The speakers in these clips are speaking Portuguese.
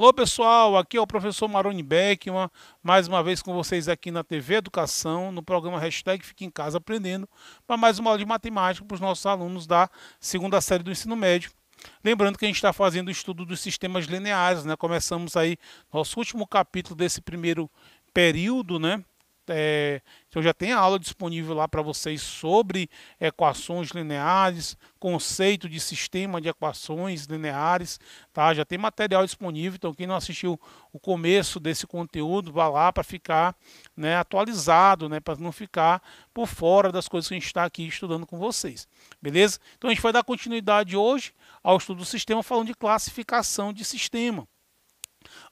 Alô pessoal, aqui é o professor Maroni Beckman, mais uma vez com vocês aqui na TV Educação, no programa Hashtag Fique em Casa Aprendendo, para mais uma aula de matemática para os nossos alunos da segunda série do ensino médio. Lembrando que a gente está fazendo o estudo dos sistemas lineares, né? Começamos aí nosso último capítulo desse primeiro período, né? Então já tem a aula disponível lá para vocês sobre equações lineares, conceito de sistema de equações lineares, tá? Já tem material disponível, então quem não assistiu o começo desse conteúdo, vá lá para ficar, né, atualizado, né, para não ficar por fora das coisas que a gente está aqui estudando com vocês, beleza? Então a gente vai dar continuidade hoje ao estudo do sistema, falando de classificação de sistema.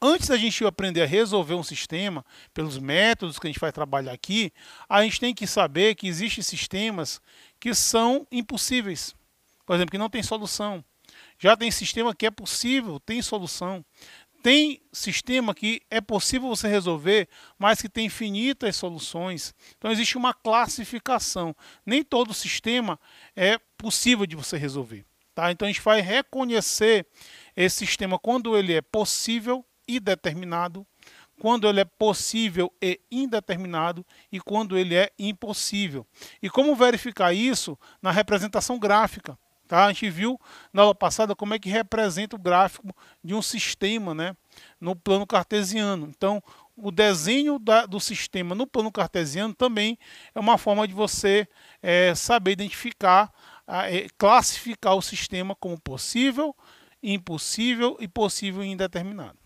Antes da gente aprender a resolver um sistema, pelos métodos que a gente vai trabalhar aqui, a gente tem que saber que existem sistemas que são impossíveis. Por exemplo, que não tem solução. Já tem sistema que é possível, tem solução. Tem sistema que é possível você resolver, mas que tem infinitas soluções. Então existe uma classificação. Nem todo sistema é possível de você resolver. Tá? Então a gente vai reconhecer esse sistema quando ele é possível e determinado, quando ele é possível e indeterminado e quando ele é impossível. E como verificar isso na representação gráfica? Tá? A gente viu na aula passada como é que representa o gráfico de um sistema, né, no plano cartesiano. Então, o desenho do sistema no plano cartesiano também é uma forma de você saber identificar, classificar o sistema como possível, impossível e possível e indeterminado.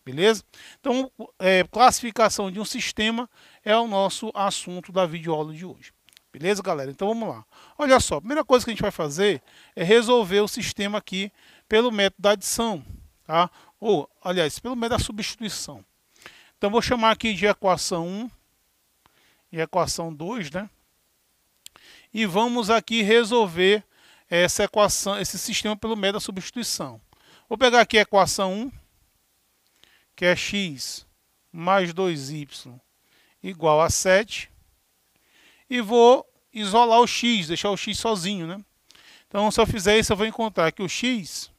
Beleza? Então, classificação de um sistema é o nosso assunto da videoaula de hoje. Beleza, galera? Então, vamos lá. Olha só, a primeira coisa que a gente vai fazer é resolver o sistema aqui pelo método da adição, tá? Ou, aliás, pelo método da substituição. Então, vou chamar aqui de equação 1 e equação 2, né? E vamos aqui resolver essa equação, esse sistema pelo método da substituição. Vou pegar aqui a equação 1, que é x mais 2y igual a 7, e vou isolar o x, deixar o x sozinho, né? Então, se eu fizer isso, eu vou encontrar que o x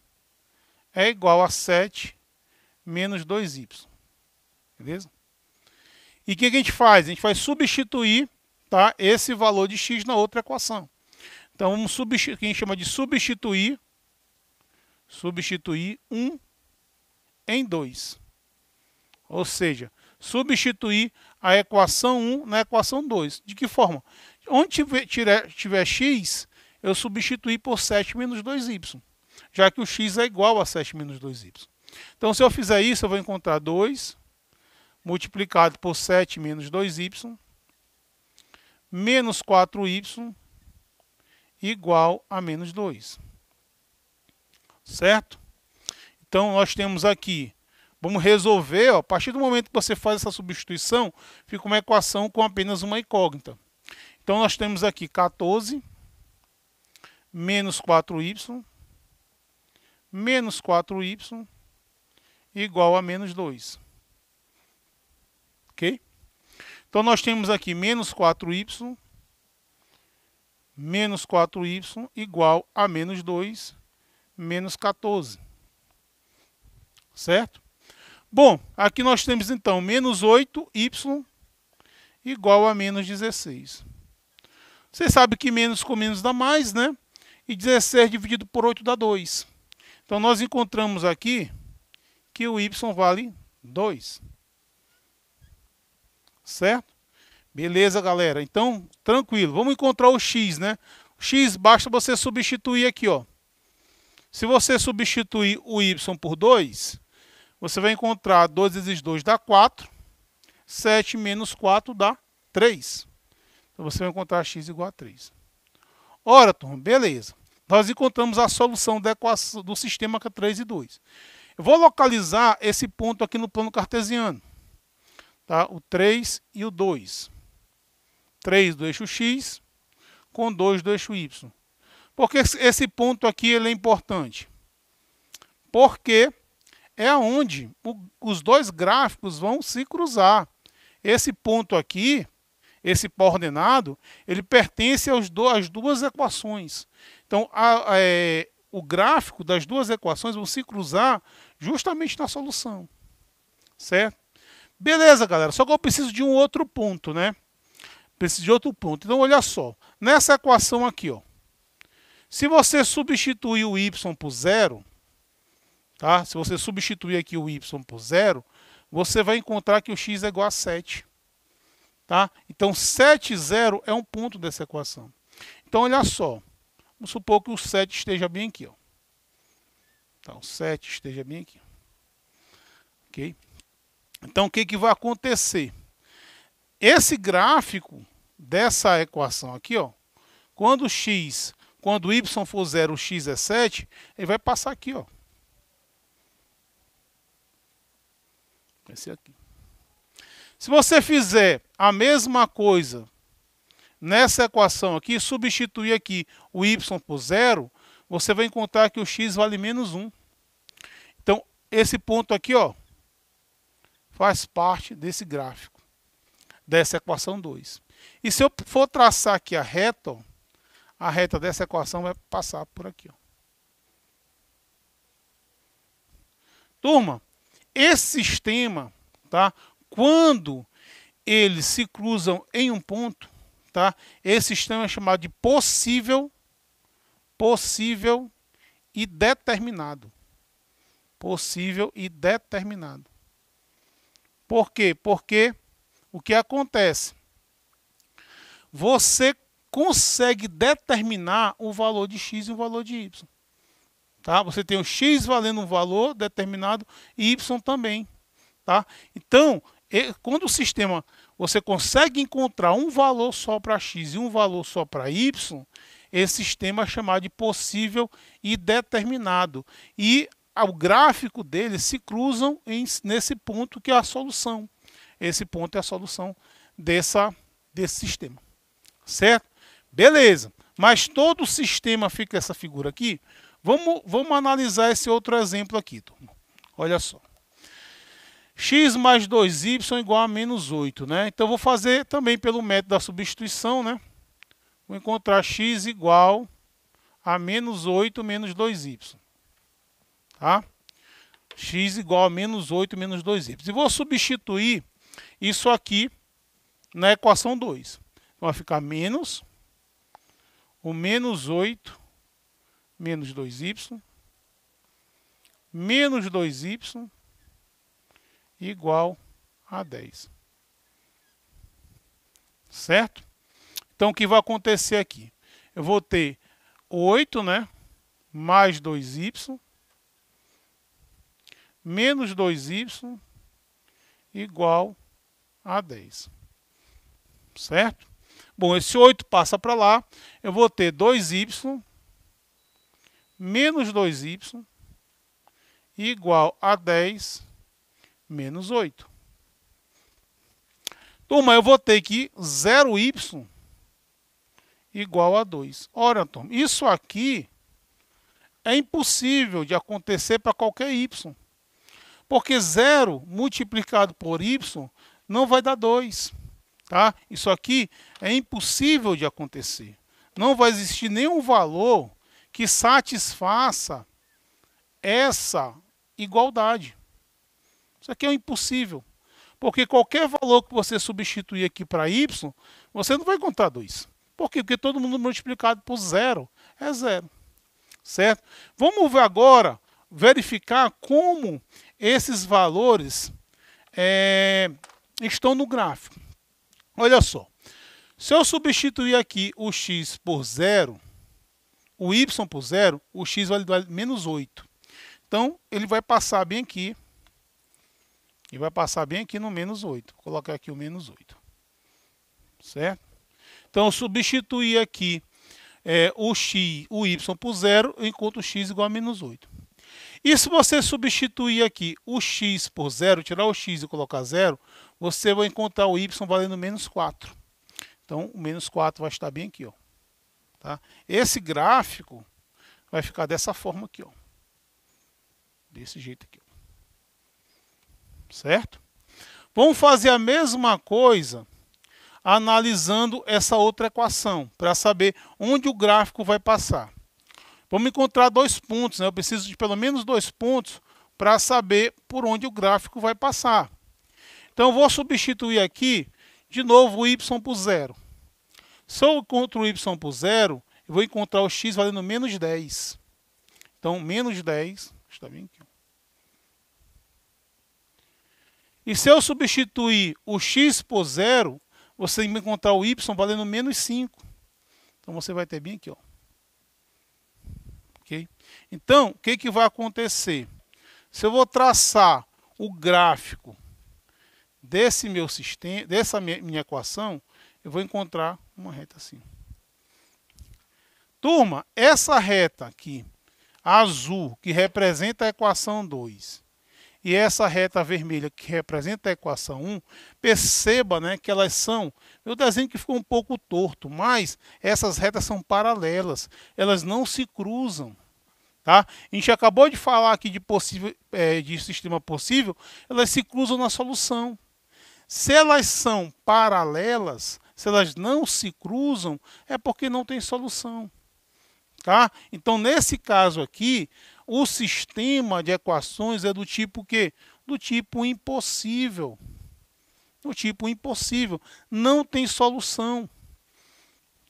é igual a 7 menos 2y. Beleza? E o que a gente faz? A gente vai substituir, tá, esse valor de x na outra equação. Então, vamos substituir, que a gente chama de substituir 1 em 2. Ou seja, substituir a equação 1 na equação 2. De que forma? Onde tiver x, eu substituir por 7 menos 2y, já que o x é igual a 7 menos 2y. Então, se eu fizer isso, eu vou encontrar 2 multiplicado por 7 menos 2y, menos 4y, igual a menos 2. Certo? Então, nós temos aqui, vamos resolver, ó, a partir do momento que você faz essa substituição, fica uma equação com apenas uma incógnita. Então, nós temos aqui 14 menos 4y, menos 4y, igual a menos 2. Ok? Então, nós temos aqui menos 4y, igual a menos 2, menos 14. Certo? Bom, aqui nós temos então menos 8y igual a menos 16. Você sabe que menos com menos dá mais, né? E 16 dividido por 8 dá 2. Então, nós encontramos aqui que o y vale 2. Certo? Beleza, galera? Então, tranquilo. Vamos encontrar o x, né? O x basta você substituir aqui, ó. Se você substituir o y por 2, você vai encontrar 2 vezes 2 dá 4. 7 menos 4 dá 3. Então, você vai encontrar x igual a 3. Ora, turma, beleza. Nós encontramos a solução da equação do sistema que é 3 e 2. Eu vou localizar esse ponto aqui no plano cartesiano. Tá? O 3 e o 2. 3 do eixo x com 2 do eixo y. Por que esse ponto aqui ele é importante? Porque é onde os dois gráficos vão se cruzar. Esse ponto aqui, esse pó ordenado, ele pertence às duas equações. Então, o gráfico das duas equações vão se cruzar justamente na solução. certo? Beleza, galera, só que eu preciso de um outro ponto, né? Preciso de outro ponto. Então, olha só, nessa equação aqui, ó, se você substituir o y por zero, tá? Se você substituir aqui o y por zero, você vai encontrar que o x é igual a 7. Tá? Então, 7, 0 é um ponto dessa equação. Então, olha só. Vamos supor que o 7 esteja bem aqui. Ó. Então, o 7 esteja bem aqui. Ok? Então, o que, que vai acontecer? Esse gráfico dessa equação aqui, ó, quando o y for 0, o x é 7, ele vai passar aqui, ó. Esse aqui. Se você fizer a mesma coisa nessa equação aqui, substituir aqui o y por 0, você vai encontrar que o x vale menos 1. Então, esse ponto aqui, ó, faz parte desse gráfico, dessa equação 2. E se eu for traçar aqui a reta, ó, a reta dessa equação vai passar por aqui. Ó. Turma, esse sistema, tá? Quando eles se cruzam em um ponto, tá? Esse sistema é chamado de possível e determinado. Possível e determinado. Por quê? Porque o que acontece? Você consegue determinar o valor de x e o valor de y. Tá? Você tem o x valendo um valor determinado e y também. Tá? Então, quando o sistema, você consegue encontrar um valor só para x e um valor só para y, esse sistema é chamado de possível e determinado. E o gráfico deles se cruzam nesse ponto que é a solução. Esse ponto é a solução desse sistema. Certo? Beleza. Mas todo o sistema fica essa figura aqui. Vamos analisar esse outro exemplo aqui, turma. Olha só. X mais 2y igual a menos 8, né? Então, vou fazer também pelo método da substituição, né? Vou encontrar x igual a menos 8 menos 2y. Tá? X igual a menos 8 menos 2y. E vou substituir isso aqui na equação 2. Então, vai ficar menos o menos 8 menos 2y menos 2y igual a 10. Certo? Então, o que vai acontecer aqui? Eu vou ter 8, né? Mais 2y menos 2y igual a 10. Certo? Bom, esse 8 passa para lá. Eu vou ter 2y menos 2y igual a 10 menos 8. Turma, eu vou ter que 0y igual a 2. Ora, turma, isso aqui é impossível de acontecer para qualquer y. Porque 0 multiplicado por y não vai dar 2. Tá? Isso aqui é impossível de acontecer. Não vai existir nenhum valor que satisfaça essa igualdade. Isso aqui é impossível. Porque qualquer valor que você substituir aqui para y, você não vai encontrar 2. Por quê? Porque todo mundo multiplicado por 0 é 0. Certo? Vamos ver agora, verificar como esses valores estão no gráfico. Olha só. Se eu substituir aqui o x por 0, o y por 0, o x vai dar menos 8. Então, ele vai passar bem aqui. E vai passar bem aqui no menos 8. Vou colocar aqui o menos 8. Certo? Então, eu substituir aqui o y por 0, eu encontro o x igual a menos 8. E se você substituir aqui o x por 0, tirar o x e colocar 0, você vai encontrar o y valendo menos 4. Então, o menos 4 vai estar bem aqui. Ó. Tá? Esse gráfico vai ficar dessa forma aqui. Ó. Desse jeito aqui. Certo? Vamos fazer a mesma coisa analisando essa outra equação, para saber onde o gráfico vai passar. Vamos encontrar 2 pontos, né? Eu preciso de pelo menos 2 pontos para saber por onde o gráfico vai passar. Então, eu vou substituir aqui, de novo, o y por zero. Se eu encontro o y por zero, eu vou encontrar o x valendo menos 10. Então, menos 10, está bem aqui. E se eu substituir o x por zero, você vai encontrar o y valendo menos 5. Então, você vai ter bem aqui, ó. Okay? Então, o que vai acontecer? Se eu vou traçar o gráfico desse meu sistema, dessa minha equação, eu vou encontrar uma reta assim. Turma, essa reta aqui, azul, que representa a equação 2, e essa reta vermelha, que representa a equação 1, perceba, né, que elas são... Meu desenho que ficou um pouco torto, mas essas retas são paralelas, elas não se cruzam. Tá? A gente acabou de falar aqui de sistema possível, elas se cruzam na solução. Se elas são paralelas, se elas não se cruzam, é porque não tem solução. Tá? Então, nesse caso aqui, o sistema de equações é do tipo quê? Do tipo impossível. Do tipo impossível. Não tem solução.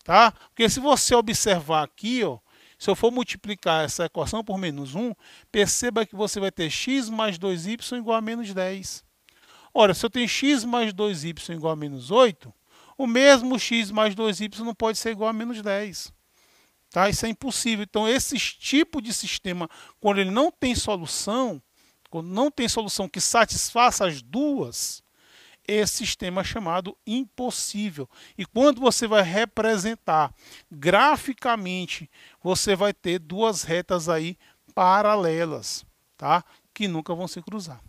Tá? Porque se você observar aqui, ó, se eu for multiplicar essa equação por menos 1, perceba que você vai ter x mais 2y igual a menos 10. Ora, se eu tenho x mais 2y igual a menos 8, o mesmo x mais 2y não pode ser igual a menos 10. Tá? Isso é impossível. Então, esse tipo de sistema, quando ele não tem solução, quando não tem solução que satisfaça as duas, esse sistema é chamado impossível. E quando você vai representar graficamente, você vai ter duas retas aí paralelas, tá? Que nunca vão se cruzar.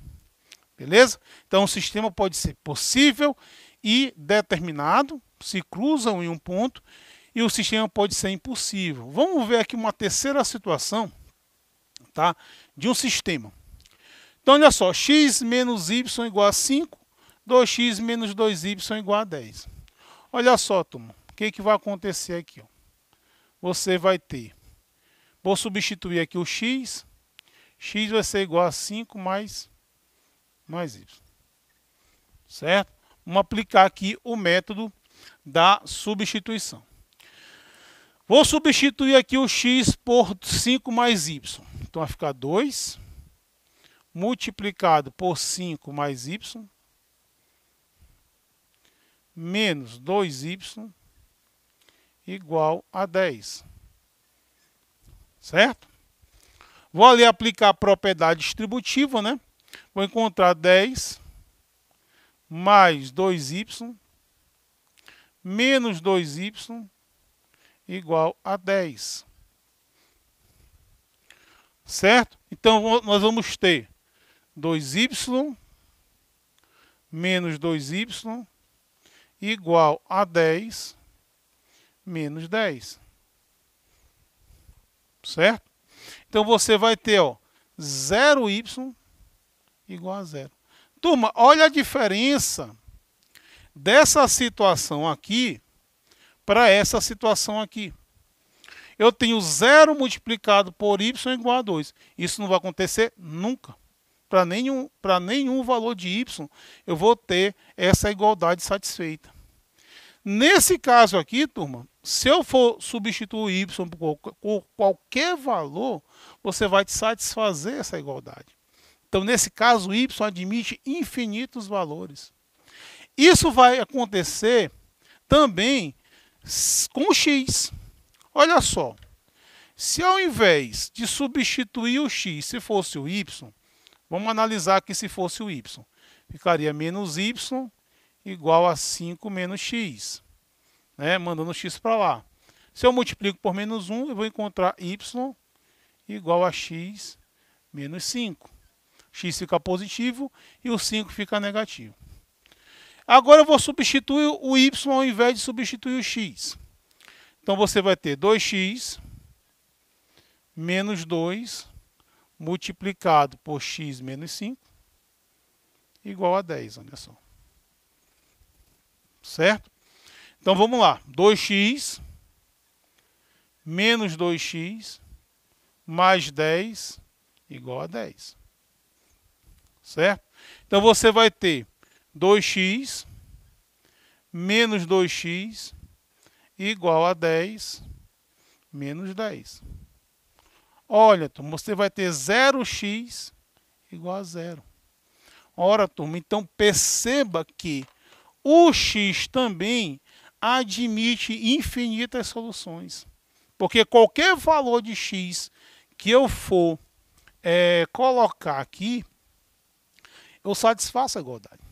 Beleza? Então, o sistema pode ser possível e determinado, se cruzam em um ponto, e o sistema pode ser impossível. Vamos ver aqui uma terceira situação, tá? De um sistema. Então, olha só, x menos y igual a 5, 2x menos 2y igual a 10. Olha só, turma, o que vai acontecer aqui? Ó? Você vai ter, vou substituir aqui o x vai ser igual a 5 mais y. Certo? Vamos aplicar aqui o método da substituição. Vou substituir aqui o x por 5 mais y. Então, vai ficar 2 multiplicado por 5 mais y menos 2y igual a 10. Certo? Vou ali aplicar a propriedade distributiva, né? Vou encontrar 10 mais 2y menos 2y igual a 10. Certo? Então, nós vamos ter 2y menos 2y igual a 10 menos 10. Certo? Então, você vai ter, ó, 0y igual a 0. Turma, olha a diferença dessa situação aqui para essa situação aqui. Eu tenho 0 multiplicado por y igual a 2. Isso não vai acontecer nunca. Para nenhum valor de y, eu vou ter essa igualdade satisfeita. Nesse caso aqui, turma, se eu for substituir y por qualquer valor, você vai satisfazer essa igualdade. Então, nesse caso, y admite infinitos valores. Isso vai acontecer também com o x. Olha só, se ao invés de substituir o x, se fosse o y, vamos analisar aqui se fosse o y. Ficaria menos y igual a 5 menos x, né? Mandando x para lá. Se eu multiplico por menos 1, eu vou encontrar y igual a x menos 5. X fica positivo e o 5 fica negativo. Agora eu vou substituir o y ao invés de substituir o x. Então, você vai ter 2x menos 2 multiplicado por x menos 5 igual a 10, olha só. Certo? Então, vamos lá. 2x menos 2x mais 10 igual a 10. certo? Então você vai ter 2x menos 2x igual a 10 menos 10. Olha, turma, você vai ter 0x igual a 0. Ora, turma, então perceba que o x também admite infinitas soluções. Porque qualquer valor de x que eu for colocar aqui, eu satisfaço a igualdade.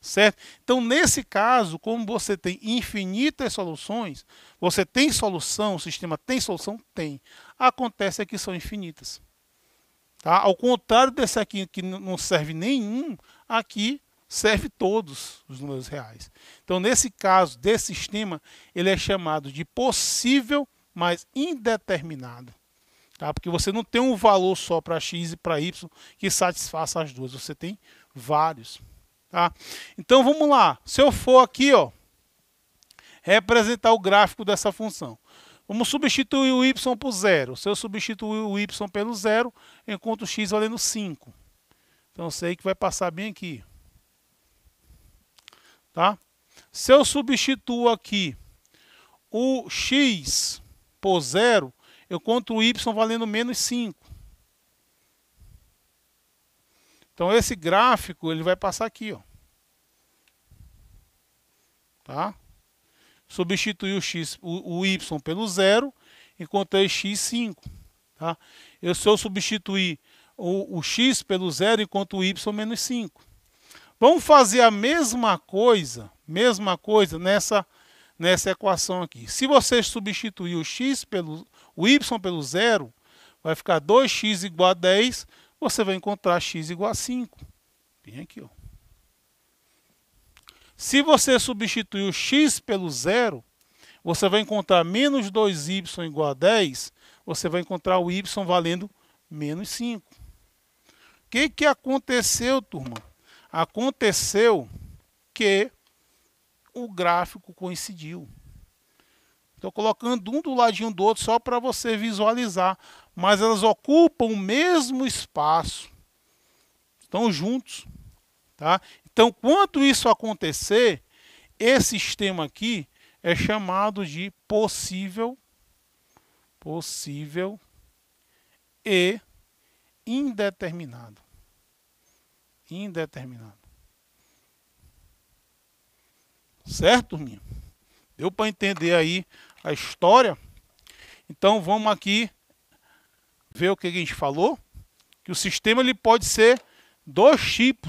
Certo? Então, nesse caso, como você tem infinitas soluções, você tem solução, o sistema tem solução? Tem. Acontece é que são infinitas. Tá? Ao contrário desse aqui, que não serve nenhum, aqui serve todos os números reais. Então, nesse caso desse sistema, ele é chamado de possível, mas indeterminado. Tá? Porque você não tem um valor só para x e para y que satisfaça as duas, você tem vários. Tá? Então vamos lá, se eu for aqui, ó, representar o gráfico dessa função, vamos substituir o y por 0. Se eu substituir o y pelo 0, eu encontro o x valendo 5. Então eu sei que vai passar bem aqui. Tá? Se eu substituo aqui o x por 0, eu encontro o y valendo menos 5. Então esse gráfico ele vai passar aqui, ó. Tá? Substituir o y pelo 0, encontrei x 5. Tá? Se eu substituir o x pelo 0, encontro o y menos 5. Vamos fazer a mesma coisa nessa equação aqui. Se você substituir o y pelo 0, vai ficar 2x igual a 10, você vai encontrar x igual a 5. Vem aqui, ó. Se você substituir o x pelo 0, você vai encontrar menos 2y igual a 10, você vai encontrar o y valendo menos 5. O que aconteceu, turma? Aconteceu que o gráfico coincidiu. Estou colocando um do ladinho do outro só para você visualizar, mas elas ocupam o mesmo espaço. Estão juntos. Tá? Então, quando isso acontecer, esse sistema aqui é chamado de possível e indeterminado. Certo, turminha? Deu para entender aí a história? Então, vamos aqui ver o que a gente falou. Que o sistema ele pode ser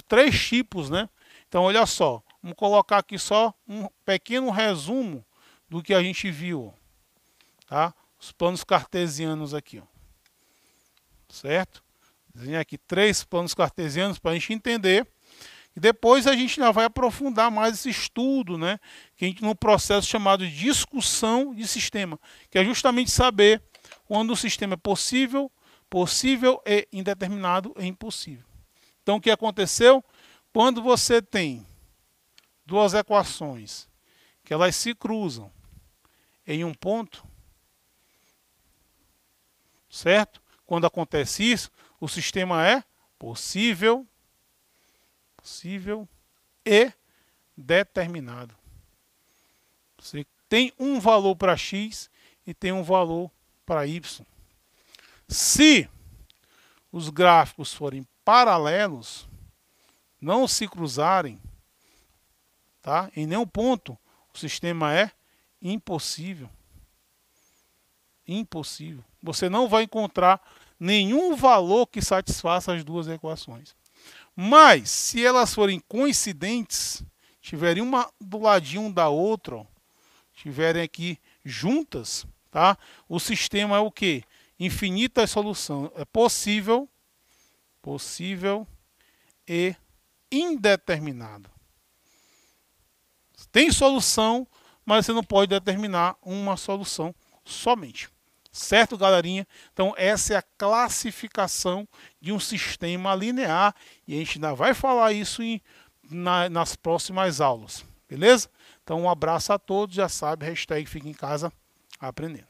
3 tipos, né? Então, olha só, vamos colocar aqui só um pequeno resumo do que a gente viu, tá? Os planos cartesianos aqui, ó. Certo? Desenhar aqui 3 planos cartesianos para a gente entender. E depois a gente ainda vai aprofundar mais esse estudo, né? Que a gente no processo chamado de discussão de sistema, que é justamente saber quando o sistema é possível e indeterminado e impossível. Então, o que aconteceu? Quando você tem duas equações que elas se cruzam em um ponto, certo? Quando acontece isso, o sistema é possível e determinado. Você tem um valor para x e tem um valor para y. Se os gráficos forem paralelos, não se cruzarem, tá? Em nenhum ponto, o sistema é impossível. Impossível. Você não vai encontrar nenhum valor que satisfaça as duas equações. Mas, se elas forem coincidentes, tiverem uma do ladinho da outra, tiverem aqui juntas, tá? O sistema é o quê? Infinitas soluções. É possível e indeterminado. Tem solução, mas você não pode determinar uma solução somente. Certo, galerinha? Então, essa é a classificação de um sistema linear. E a gente ainda vai falar isso nas próximas aulas. Beleza? Então, um abraço a todos. Já sabe, hashtag Fica em Casa Aprendendo.